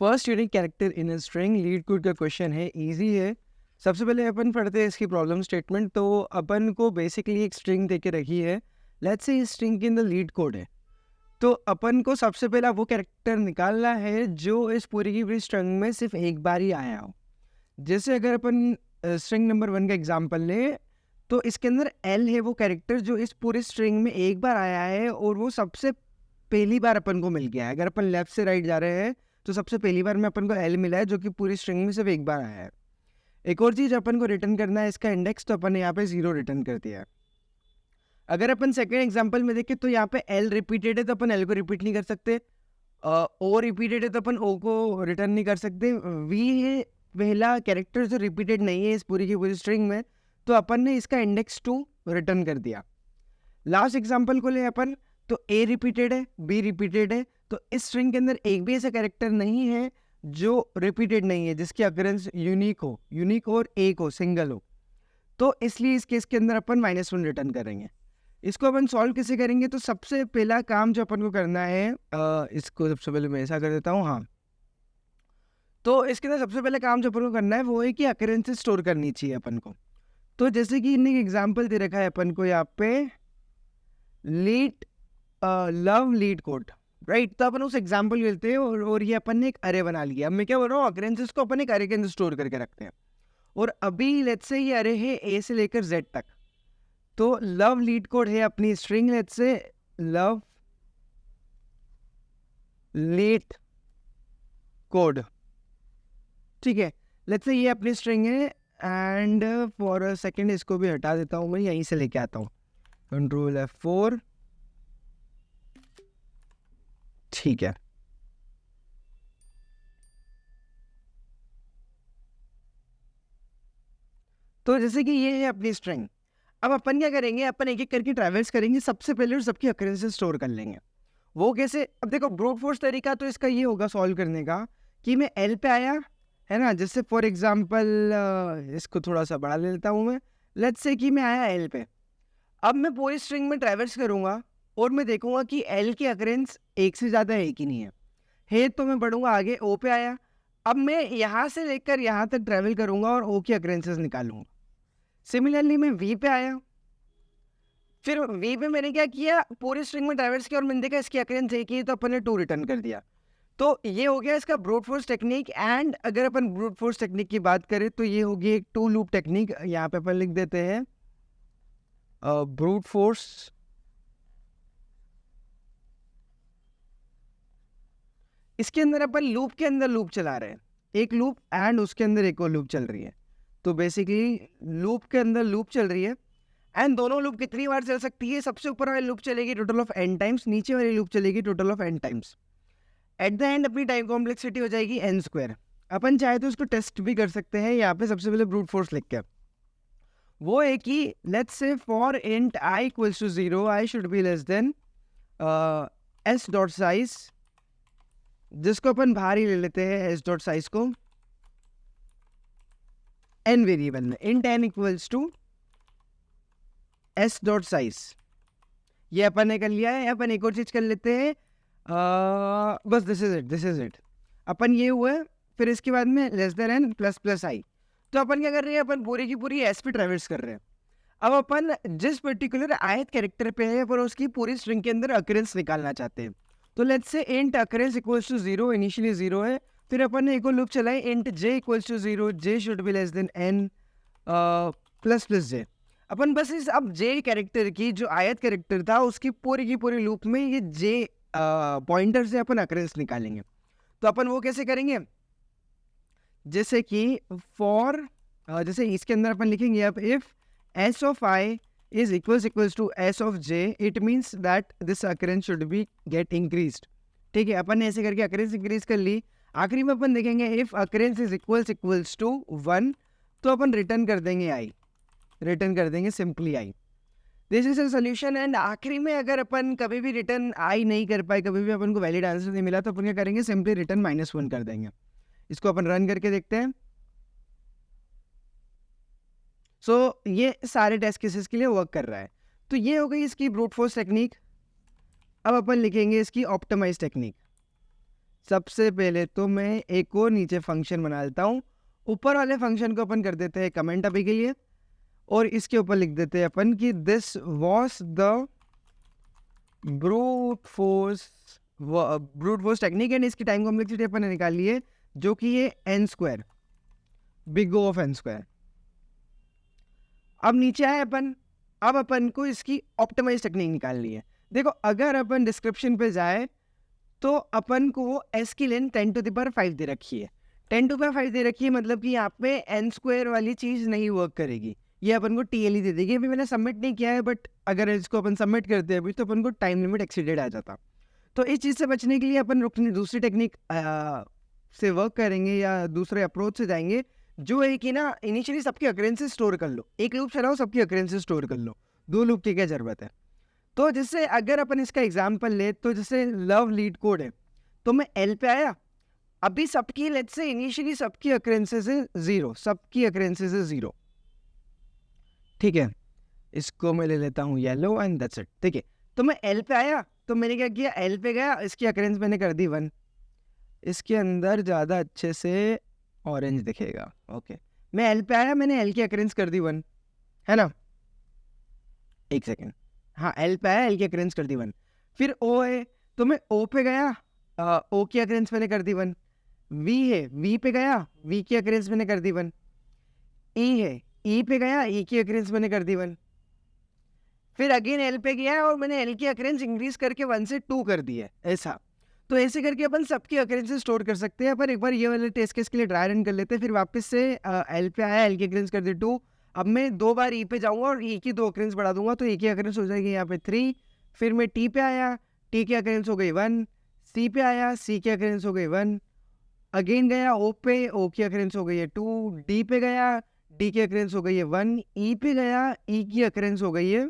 First unique character in a string leet code का question है, easy है। सबसे पहले अपन पढ़ते हैं इसकी प्रॉब्लम स्टेटमेंट। तो अपन को बेसिकली एक स्ट्रिंग दे के रखी है। लेट्स से इस स्ट्रिंग के अंदर लीड कोड है। तो अपन को सबसे पहला वो कैरेक्टर निकालना है जो इस पूरी की पूरी स्ट्रिंग में सिर्फ एक बार ही आया हो। जैसे अगर अपन स्ट्रिंग नंबर 1 का एग्जांपल लें, तो इसके अंदर एल है वो कैरेक्टर जो इस पूरे स्ट्रिंग में एक बार आया है और वो सबसे पहली बार अपन को मिल गया है। अगर अपन लेफ्ट से राइट जा रहे हैं तो सबसे पहली बार में अपन को एल मिला है जो कि पूरी स्ट्रिंग में सिर्फ एक बार आया है। एक और चीज़ अपन को रिटर्न करना है इसका इंडेक्स, तो अपन ने यहाँ पे 0 रिटर्न कर दिया है। अगर अपन सेकेंड एग्जाम्पल में देखें तो यहाँ पे एल रिपीटेड है तो अपन एल को रिपीट नहीं कर सकते। ओ रिपीटेड है तो अपन ओ को रिटर्न नहीं कर सकते। वी है पहला कैरेक्टर जो रिपीटेड नहीं है इस पूरी की पूरी स्ट्रिंग में, तो अपन ने इसका इंडेक्स 2 रिटर्न कर दिया। लास्ट एग्जाम्पल को ले अपन, तो ए रिपीटेड है, बी रिपीटेड है, तो इस स्ट्रिंग के अंदर एक भी ऐसा कैरेक्टर नहीं है जो रिपीटेड नहीं है, जिसकी अकरेंस यूनिक और एक हो, सिंगल हो। तो इसलिए इस केस के अंदर अपन -1 रिटर्न करेंगे। इसको अपन सॉल्व कैसे करेंगे? तो सबसे पहला काम जो अपन को करना है, इसको सबसे पहले मैं ऐसा कर देता हूँ। हाँ, तो इसके अंदर सबसे पहले काम जो अपन को करना है वो है कि अकरेंसेस स्टोर करनी चाहिए अपन को। तो जैसे कि इन्हें एग्जाम्पल दे रखा है अपन को यहाँ पे, lead love leet code, right. तो अपन उस एग्जाम्पल लेते हैं और ये अपन ने एक अरे बना लिया। अब मैं क्या बोल रहा हूँ, अकरेंसेस को अपन एक अरे के अंदर स्टोर करके रखते हैं। और अभी लेट्स से ये अरे है ए से लेकर जेड तक। तो लव लीड कोड है अपनी string, let's say love leet code, ठीक है। लेट्स से ये अपनी स्ट्रिंग है एंड फॉर अ सेकेंड इसको भी हटा देता हूँ, मैं यहीं से लेके आता हूँ, कंट्रोल F4, ठीक है। तो जैसे कि ये है अपनी स्ट्रिंग। अब अपन क्या करेंगे, अपन एक एक करके ट्रैवल्स करेंगे सबसे पहले और सबकी अकरेंसेस स्टोर कर लेंगे। वो कैसे? अब देखो, ब्रूट फोर्स तरीका तो इसका ये होगा सॉल्व करने का कि मैं एल पे आया है ना, जैसे फॉर एग्जांपल इसको थोड़ा सा बढ़ा लेता हूँ मैं। लेट्स से कि मैं आया एल पे। अब मैं पूरी स्ट्रिंग में ट्रैवल्स करूँगा और मैं देखूंगा कि एल की अकरेंस एक से ज़्यादा है कि नहीं है तो मैं बढ़ूंगा आगे, ओ पे आया। अब मैं यहाँ से लेकर यहाँ तक ट्रैवल करूँगा और ओ की अकरेंसेस निकालूंगा। सिमिलरली मैं वी पे आया, फिर वी पे मैंने क्या किया, पूरी स्ट्रिंग में ट्रैवल्स किया और मैंने देखा इसकी अकरेंस एक ही है तो अपन ने 2 रिटर्न कर दिया। तो ये हो गया इसका ब्रूट फोर्स टेक्निक। एंड अगर अपन ब्रूट फोर्स टेक्निक की बात करें तो ये होगी एक 2 लूप टेक्निक। यहाँ पे अपन लिख देते हैं ब्रूट फोर्स इसके अंदर अपन लूप के अंदर लूप चला रहे हैं, एक लूप एंड उसके अंदर एक और लूप चल रही है। तो बेसिकली लूप के अंदर लूप चल रही है एंड दोनों लूप कितनी बार चल सकती है? सबसे ऊपर वाली लूप चलेगी टोटल ऑफ n टाइम्स, नीचे वाली लूप चलेगी total of n times. At the end अपनी टाइम कॉम्प्लेक्सिटी हो जाएगी n²। अपन चाहे तो उसको टेस्ट भी कर सकते हैं। यहाँ पे सबसे पहले ब्रूट फोर्स लिख के वो है कि let's say for int i equals to 0 i should be less than s dot size, जिसको अपन बाहर ही ले लेते हैं s डॉट साइज को, n वेरिएबल में int n equals to s dot size. ये अपन ने कर लिया है। अपन एक और चीज कर लेते हैं, बस दिस इज इट। अपन ये हुआ, फिर इसके बाद में less than n plus plus i. तो अपन क्या कर रहे हैं, अपन पूरी की पूरी एस पे ट्रैवर्स कर रहे हैं। अब अपन जिस पर्टिकुलर आयत कैरेक्टर पे है पर उसकी पूरी स्ट्रिंग के अंदर अकरेंस निकालना चाहते हैं। तो let's say int occurrence equals to 0, initially 0 है। फिर अपन ने एक और लूप चलाई, int j equals to 0, j should be less than n plus plus j। अपन बस इस अब j कैरेक्टर की जो आयत कैरेक्टर था उसकी पूरी की पूरी लूप में ये j पॉइंटर से अपन अकरेंस निकालेंगे। तो अपन वो कैसे करेंगे, जैसे कि फॉर जैसे इसके अंदर अपन लिखेंगे अब if s of i is equals to s of j, it means that this occurrence should be get increased। ठीक है, अपन ने ऐसे करके occurrence इंक्रीज कर ली। आखिरी में अपन देखेंगे if occurrence is equals to 1, तो अपन रिटर्न कर देंगे i, रिटर्न कर देंगे simply i। This is a solution. And आखिरी में अगर अपन कभी भी रिटर्न i नहीं कर पाए, कभी भी अपन को वैलिड आंसर नहीं मिला, तो अपन क्या करेंगे, सिंपली रिटर्न -1 कर देंगे। इसको अपन रन करके देखते हैं। सो ये सारे टेस्ट केसेस के लिए वर्क कर रहा है। तो ये हो गई इसकी ब्रूट फोर्स टेक्निक। अब अपन लिखेंगे इसकी ऑप्टिमाइज टेक्निक। सबसे पहले तो मैं एक और नीचे फंक्शन बना लेता हूँ। ऊपर वाले फंक्शन को अपन कर देते हैं कमेंट अभी के लिए, और इसके ऊपर लिख देते हैं अपन कि this was the brute force technique, and इसकी टाइम कॉम्प्लेक्सिटी अपन ने निकाल ली है जो कि ये n square, big O of n square. अब नीचे आए अपन, अब अपन को इसकी ऑप्टिमाइज टेक्निक निकालनी है। देखो अगर अपन डिस्क्रिप्शन पे जाए तो अपन को s की लेंथ 10⁵ दे रखी है। 10⁵ दे रखी है मतलब कि यहाँ पे n स्क्वायर वाली चीज़ नहीं वर्क करेगी, ये अपन को TLE दे देगी। अभी मैंने सबमिट नहीं किया है, बट अगर इसको अपन सबमिट करते हैं अभी तो अपन को टाइम लिमिट एक्सीडेड आ जाता। तो इस चीज़ से बचने के लिए अपन दूसरी टेक्निक से वर्क करेंगे या दूसरे अप्रोच से जाएंगे, जो है कि ना इनिशियली सबकी अकरेंसेस स्टोर कर लो, एक लूप चलाओ सबकी अकरेंसेस स्टोर कर लो, 2 लूप की क्या ज़रूरत है। तो जैसे अगर अपन इसका एग्जाम्पल ले तो जैसे लव लीड कोड है, तो मैं L पे आया, अभी सबकी लेट्स से इनिशियली सबकी अकरेंसेस है 0, सबकी अकरेंसेस है 0, ठीक है। इसको मैं ले लेता हूँ येलो एंड दैट्स इट, ठीक है। तो मैं L पे आया तो मैंने क्या किया, L पे गया, इसकी अकरेंस मैंने कर दी 1, इसके अंदर ज़्यादा अच्छे से ऑरेंज दिखेगा, ओके। मैं L पे आया, मैंने L की अकरेंस कर दी 1, है ना, एक सेकेंड, हाँ L पे आया, L की अकरेंस कर दी 1। फिर O है तो मैं O पे गया, O की अकरेंस मैंने कर दी 1। V है, V पे गया, V की अकरेंस मैंने कर दी 1। E है, E पे गया, E की अकरेंस मैंने कर दी 1। फिर अगेन L पे गया और मैंने L की अकरेंस इंक्रीज करके 1 से 2 कर दी है, ऐसा। तो ऐसे करके अपन सबकी अकरेंसेस स्टोर कर सकते हैं। पर एक बार ये वाले टेस्ट केस के लिए ट्राई रन कर लेते हैं। फिर वापस से L पे आया, L की अकरेंस कर दी 2। अब मैं 2 बार E पे जाऊंगा और E की 2 अकरेंस बढ़ा दूंगा, तो E की अकरेंस हो जाएगी यहाँ पे 3। फिर मैं T पे आया, T की अकरेंस हो गई 1। C पे आया, C की अकरेंस हो गई 1। अगेन गया O पे, O की अकरेंस हो गई है 2। D पे गया, D की अकरेंस हो गई है 1। E पे गया, E की अकरेंस हो गई है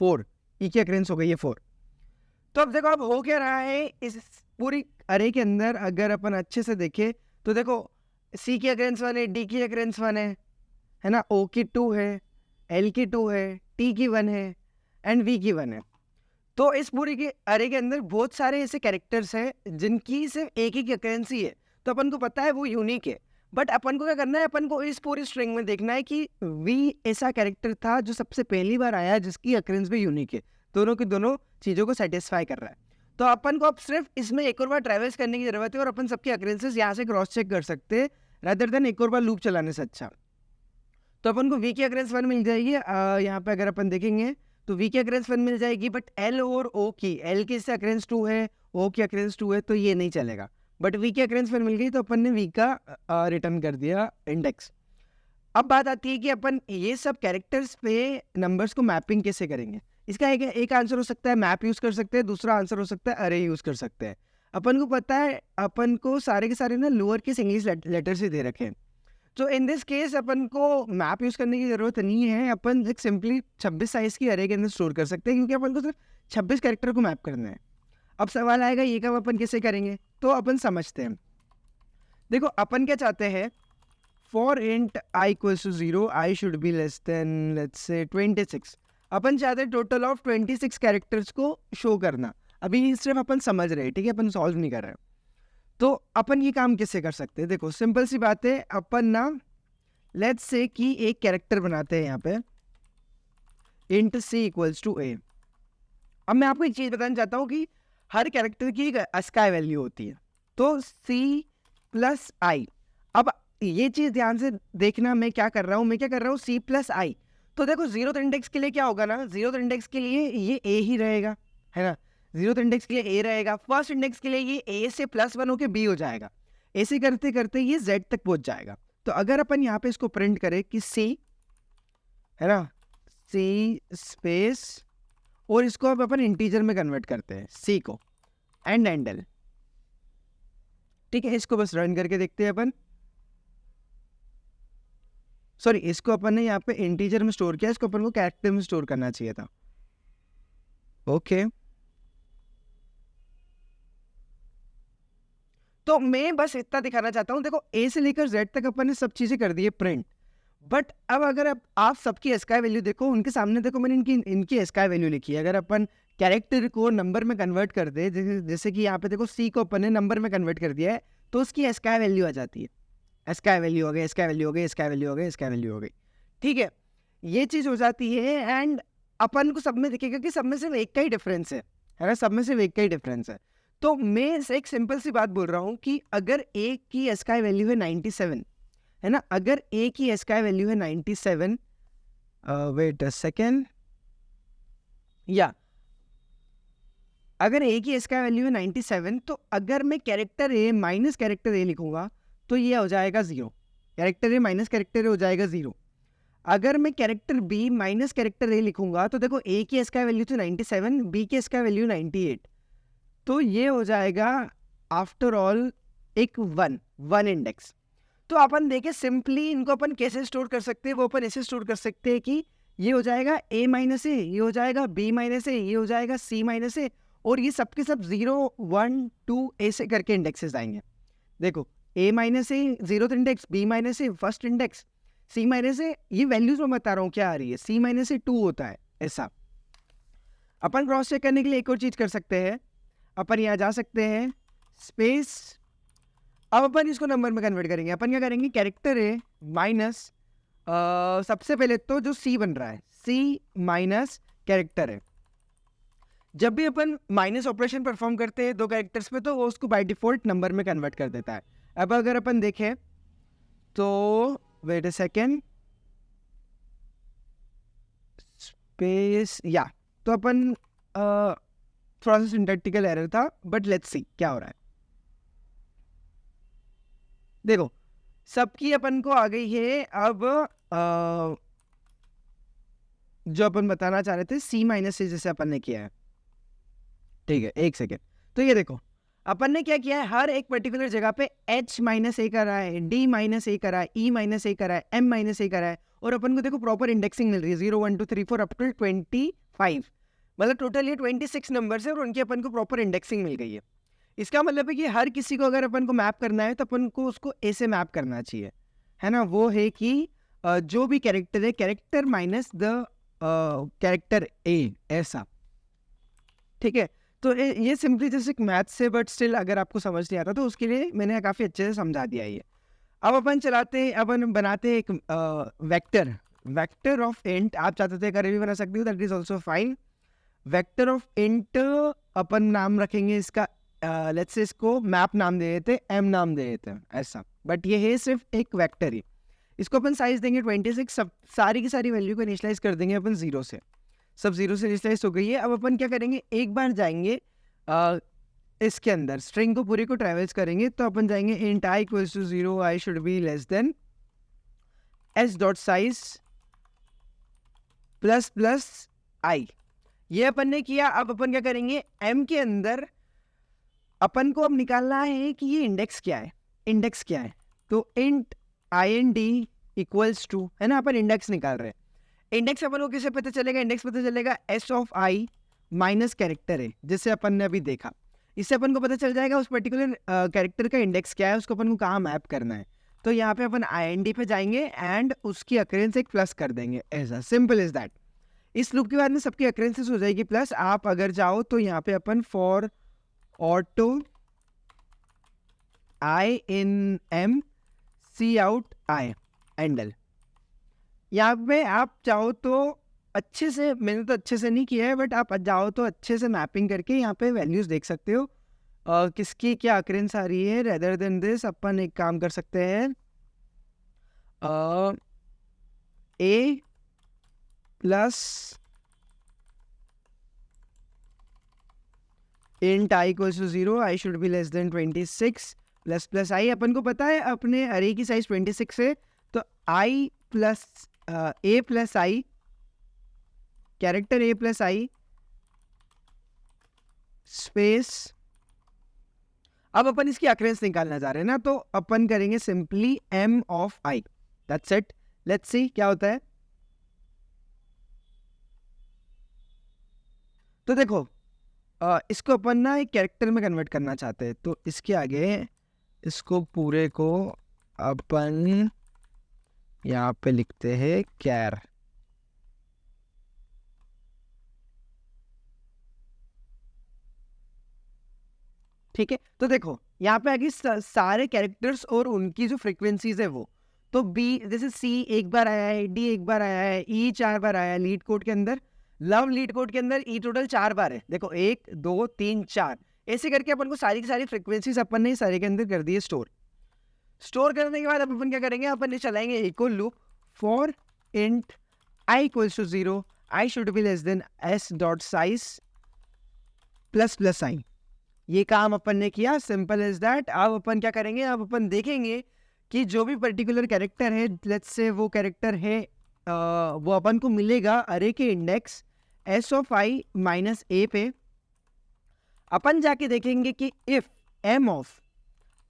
4, E की अकरेंस हो गई है 4। तो अब देखो अब हो क्या रहा है इस पूरी अरे के अंदर, अगर अपन अच्छे से देखें तो देखो C की अकरेंस 1 है, D की अकरेंस 1 है ना, O की 2 है, L की 2 है, T की 1 है एंड V की 1 है। तो इस पूरी के अरे के अंदर बहुत सारे ऐसे कैरेक्टर्स हैं जिनकी सिर्फ एक ही अकरेंसी है, तो अपन को पता है वो यूनिक है। बट अपन को क्या करना है, अपन को इस पूरी स्ट्रिंग में देखना है कि V ऐसा कैरेक्टर था जो सबसे पहली बार आया जिसकी अकरेंस भी यूनिक है, दोनों की दोनों चीज़ों को सेटिस्फाई कर रहा है। तो अपन को अब सिर्फ इसमें एक और बार ट्रैवल्स करने की ज़रूरत है और अपन सबकी अकरेंसेस यहाँ से क्रॉस चेक कर सकते हैं रादर देन एक और बार लूप चलाने से अच्छा। तो अपन को V की अकरेंस 1 मिल जाएगी, यहाँ पे अगर अपन देखेंगे तो V की अकरेंस 1 मिल जाएगी, बट L और O की, L की इससे अकरेंस 2 है, O की अकरेंस 2 है, तो ये नहीं चलेगा। बट V की अकरेंस 1 मिल गई तो अपन ने V का रिटर्न कर दिया इंडेक्स। अब बात आती है कि अपन ये सब कैरेक्टर्स पे नंबर्स को मैपिंग कैसे करेंगे। इसका एक आंसर हो सकता है मैप यूज़ कर सकते हैं, दूसरा आंसर हो सकता है अरे यूज़ कर सकते हैं। अपन को पता है अपन को सारे के सारे ना लोअर केस इंग्लिश लेटर से दे रखे हैं, तो इन दिस केस अपन को मैप यूज़ करने की ज़रूरत नहीं है। अपन एक सिंपली 26 साइज़ की अरे के अंदर स्टोर कर सकते हैं, क्योंकि अपन को सिर्फ 26 कैरेक्टर को मैप करना है। अब सवाल आएगा ये काम अपन कैसे करेंगे, तो अपन समझते हैं। देखो अपन क्या चाहते हैं, for int i equals to 0 i should be less than let's say 26। अपन चाहते हैं टोटल ऑफ 26 कैरेक्टर्स को शो करना। अभी सिर्फ अपन समझ रहे हैं, ठीक है, अपन सॉल्व नहीं कर रहे हैं। तो अपन ये काम कैसे कर सकते हैं, देखो सिंपल सी बात है। अपन ना लेट्स से कि एक कैरेक्टर बनाते हैं यहाँ पे int c equals to a। अब मैं आपको एक चीज़ बताना चाहता हूँ कि हर कैरेक्टर की एक अस्काई वैल्यू होती है, तो c प्लस आई। अब ये चीज़ ध्यान से देखना, मैं क्या कर रहा हूँ, c प्लस आई। तो देखो जीरोथ इंडेक्स के लिए क्या होगा ना, जीरोथ इंडेक्स के लिए ये a ही रहेगा, है ना, जीरोथ इंडेक्स के लिए a रहेगा। फर्स्ट इंडेक्स के लिए ये a से +1 होके b हो जाएगा, ऐसे करते करते ये z तक पहुंच जाएगा। तो अगर अपन यहाँ पे इसको प्रिंट करें कि c, है ना, c स्पेस, और इसको अब अपन इंटीजर में कन्वर्ट करते हैं c को, एंड एंडल, ठीक है। इसको बस रन करके देखते हैं अपन। सॉरी, इसको अपन ने यहाँ पे इंटीजर में स्टोर किया, इसको अपन को कैरेक्टर में स्टोर करना चाहिए था, ओके। तो मैं बस इतना दिखाना चाहता हूँ, देखो a से लेकर z तक अपन ने सब चीज़ें कर दी है प्रिंट। बट अब अगर आप सबकी एस्काई वैल्यू देखो, उनके सामने देखो मैंने इनकी एस्काई वैल्यू लिखी है। अगर अपन कैरेक्टर को नंबर में कन्वर्ट कर दे, जैसे कि यहाँ पे देखो सी को अपन ने नंबर में कन्वर्ट कर दिया है, तो उसकी एसकाई वैल्यू आ जाती है। एसकाई वैल्यू हो गई, एसकाई वैल्यू हो गई, एसकाई वैल्यू हो गई, एसकाई वैल्यू हो गई। ठीक है, ये चीज़ हो जाती है। एंड अपन को सब में दिखेगा कि सब में सिर्फ एक का ही डिफरेंस है ना, सब में सिर्फ एक का ही डिफरेंस है। तो मैं एक सिंपल सी बात बोल रहा हूँ कि अगर ए की एसकाई वैल्यू है 97, है ना, अगर ए की एसकाई वैल्यू है 97, वेट अ सेकेंड, या अगर ए की एसकाई वैल्यू है 97, तो अगर मैं कैरेक्टर ए माइनस कैरेक्टर ए लिखूंगा तो ये हो जाएगा 0। कैरेक्टर ए माइनस कैरेक्टर ए हो जाएगा 0। अगर मैं कैरेक्टर बी माइनस कैरेक्टर ए लिखूंगा तो देखो ए की एसकाई वैल्यू थी 97, बी की एसकाई वैल्यू 98, तो ये हो जाएगा आफ्टर ऑल एक 1 इंडेक्स। तो अपन देखे सिंपली इनको अपन कैसे स्टोर कर सकते हैं, वो अपन ऐसे स्टोर कर सकते हैं कि ये हो जाएगा a माइनस ए, ये हो जाएगा b माइनस ए, ये हो जाएगा c माइनस ए, और ये सब के सब 0 1 2 ऐसे करके इंडेक्सेस आएंगे। देखो a minus a 0th index, b minus a first index, c minus a, ये वैल्यूज में बता रहा हूँ क्या आ रही है, c माइनस ए 2 होता है। ऐसा अपन क्रॉस चेक करने के लिए एक और चीज कर सकते हैं, अपन यहाँ जा सकते हैं स्पेस, अब अपन इसको नंबर में कन्वर्ट करेंगे। अपन क्या करेंगे, कैरेक्टर ए माइनस सबसे पहले तो जो सी बन रहा है, सी माइनस कैरेक्टर है। जब भी अपन माइनस ऑपरेशन परफॉर्म करते हैं दो कैरेक्टर्स पे, तो वो उसको बाय डिफॉल्ट नंबर में कन्वर्ट कर देता है। अब अगर अपन देखें तो वेट अ सेकेंड, स्पेस, या तो अपन थोड़ा सा सिंटैक्टिकल एरर था, बट लेट्स सी क्या हो रहा है। देखो सबकी अपन को आ गई है। अब जो अपन बताना चाह रहे थे सी माइनस से जैसे अपन ने किया है, ठीक है, एक सेकेंड। तो ये देखो अपन ने क्या किया है, हर एक पर्टिकुलर जगह पे h माइनस ए करा है, d माइनस ए करा है, e माइनस ए करा है, m माइनस ए करा है, और अपन को देखो प्रॉपर इंडेक्सिंग मिल रही है 0 1 2 3 4 अप टू 25, मतलब टोटल ये 26 नंबर्स है और उनकी अपन को प्रॉपर इंडेक्सिंग मिल गई है। इसका मतलब है कि हर किसी को अगर अपन को मैप करना है तो अपन को उसको ए से मैप करना चाहिए, है ना। वो है कि जो भी कैरेक्टर है, कैरेक्टर माइनस द कैरेक्टर ए, ऐसा, ठीक है। तो ये सिंपली जैसे एक मैथ से, बट स्टिल अगर आपको समझ नहीं आता तो उसके लिए मैंने काफ़ी अच्छे से समझा दिया ये। अब अपन चलाते, अपन बनाते एक वेक्टर ऑफ इंट, आप चाहते थे करे भी बना सकते हो, that is also fine. Vector of int अपन नाम रखेंगे इसका, लेट्स से इसको मैप नाम दे देते, m नाम दे देते हैं ऐसा, बट ये है सिर्फ एक वेक्टर ही। इसको अपन साइज देंगे 26, सब सारी की सारी वैल्यू को इनिशियलाइज कर देंगे अपन 0 से, सब 0 से इनिशियलाइज हो गई है। अब अपन क्या करेंगे, एक बार जाएंगे इसके अंदर स्ट्रिंग को पूरी को ट्रेवल्स करेंगे, तो अपन जाएंगे int i equals to 0, i should be less than s dot size plus plus i, ये अपन ने किया। अब अपन क्या करेंगे, m के अंदर अपन को अब निकालना है कि ये इंडेक्स क्या है, इंडेक्स क्या है, तो इंट ind इक्वल्स टू, है ना, अपन इंडेक्स निकाल रहे हैं। इंडेक्स अपन को किसे पता चलेगा, इंडेक्स पता चलेगा s of i minus character है, जैसे अपन ने अभी देखा। इससे अपन को पता चल जाएगा उस पर्टिकुलर कैरेक्टर का इंडेक्स क्या है, उसको अपन को कहाँ मैप करना है। तो यहाँ पे अपन ind पे जाएंगे एंड उसकी अकरेंस एक प्लस कर देंगे, ऐसा सिंपल इज दैट। इस लूप के बाद में सबकी अकरेंसेस हो जाएगी प्लस। आप अगर जाओ तो यहाँ पे अपन for auto i in m c out i endl, यहाँ पे आप चाहो तो अच्छे से, मैंने तो अच्छे से नहीं किया है, बट आप जाओ तो अच्छे से मैपिंग करके यहाँ पे वैल्यूज देख सकते हो किसकी क्या अकरेंस आ रही है। रेदर देन दिस अपन एक काम कर सकते हैं, a plus int i equals to 0, i should be less than 26 plus plus i। अपन को पता है अपने अरे की साइज 26 है, तो i plus a plus i, character a plus i space. अब अपन इसकी अकरेंस निकालना चाह रहे हैं ना, तो अपन करेंगे simply m of i, that's it. Let's see क्या होता है। तो देखो इसको अपन ना एक कैरेक्टर में कन्वर्ट करना चाहते हैं, तो इसके आगे इसको पूरे को अपन यहाँ पे लिखते हैं कैर, ठीक है, तो देखो यहाँ पे आगे सारे कैरेक्टर्स और उनकी जो फ्रीक्वेंसीज है वो, तो बी जैसे सी एक बार आया है, डी एक बार आया है, ई 4 बार आया है लीड कोड के अंदर, लव लीड कोड के अंदर ई टोटल 4 बार है। देखो 1 2 3 4 ऐसे करके अपन को सारी की सारी फ्रीक्वेंसीज अपन ने सारे के अंदर कर दी है स्टोर। स्टोर करने के बाद अब अपन क्या करेंगे, अपन ये चलाएंगे equal loop for int I equals to 0, I should be less than S dot size plus plus sign. ये काम अपन ने किया, सिंपल इज दैट। अब अपन क्या करेंगे, अब अपन देखेंगे कि जो भी पर्टिकुलर कैरेक्टर है, लेट्स से वो कैरेक्टर है वो अपन को मिलेगा अरे के index s of i minus a पे। अपन जाके देखेंगे कि if m of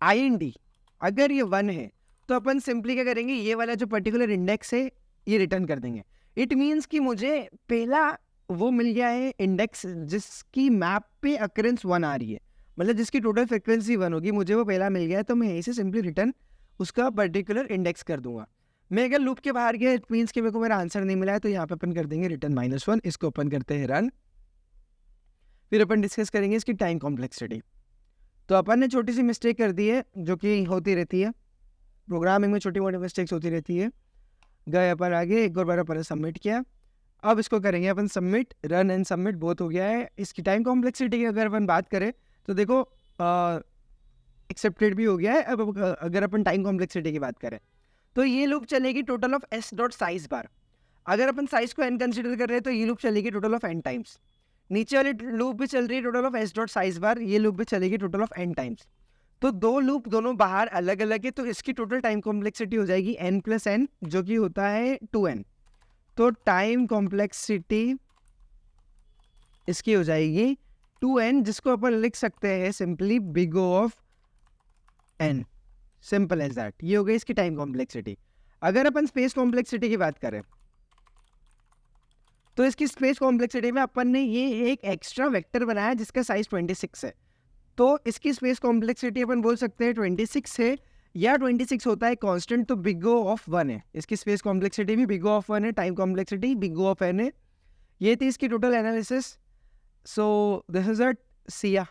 i n d अगर ये 1 है तो अपन सिंपली क्या करेंगे, ये वाला जो पर्टिकुलर इंडेक्स है ये रिटर्न कर देंगे। इट मीन्स कि मुझे पहला वो मिल गया है इंडेक्स जिसकी मैप पे अकरेंस 1 आ रही है, मतलब जिसकी टोटल फ्रिक्वेंसी 1 होगी, मुझे वो पहला मिल गया है, तो मैं यहीं से सिंपली रिटर्न उसका पर्टिकुलर इंडेक्स कर दूंगा। मैं अगर लूप के बाहर गया, इट मीन्स कि मेरे को मेरा आंसर नहीं मिला है, तो यहाँ पे अपन कर देंगे रिटर्न -1। इसको अपन करते हैं रन। फिर अपन डिस्कस करेंगे इसकी टाइम कॉम्प्लेक्सिटी। तो अपन ने छोटी सी मिस्टेक कर दी है जो कि होती रहती है प्रोग्रामिंग में, छोटी मोटी मिस्टेक्स होती रहती है। गए अपन आगे, एक और बार अपन ने सबमिट किया। अब इसको करेंगे अपन सबमिट, रन एंड सबमिट बहुत हो गया है। इसकी टाइम कॉम्प्लेक्सिटी की अगर अपन बात करें तो देखो एक्सेप्टेड भी हो गया है। अब अगर अपन टाइम कॉम्प्लेक्सिटी की बात करें तो ये लूप चलेगी total of s dot size बार। अगर अपन साइज को एन कंसिडर कर रहे हैं तो ये लूप चलेगी टोटल ऑफ एन टाइम्स। नीचे वाली लूप भी चल रही है total of s dot size बार, ये लूप भी चलेगी टोटल ऑफ एन टाइम्स। तो दो लूप दोनों बाहर अलग अलग है, तो इसकी टोटल टाइम कॉम्प्लेक्सिटी हो जाएगी n प्लस एन, जो कि होता है 2n। तो टाइम कॉम्प्लेक्सिटी इसकी हो जाएगी 2n, जिसको अपन लिख सकते हैं simply big O of n। Simple as that, ये हो गई इसकी टाइम कॉम्प्लेक्सिटी। अगर अपन स्पेस कॉम्प्लेक्सिटी की बात करें तो इसकी स्पेस कॉम्प्लेक्सिटी में अपन ने ये एक एक्स्ट्रा वेक्टर बनाया जिसका साइज 26 है, तो इसकी स्पेस कॉम्प्लेक्सिटी अपन बोल सकते हैं 26 है, या 26 होता है कांस्टेंट, तो बिग O ऑफ 1 है। इसकी स्पेस कॉम्प्लेक्सिटी भी बिग O ऑफ 1 है, time complexity big O of n है। ये थी इसकी total analysis. So this is a Siya.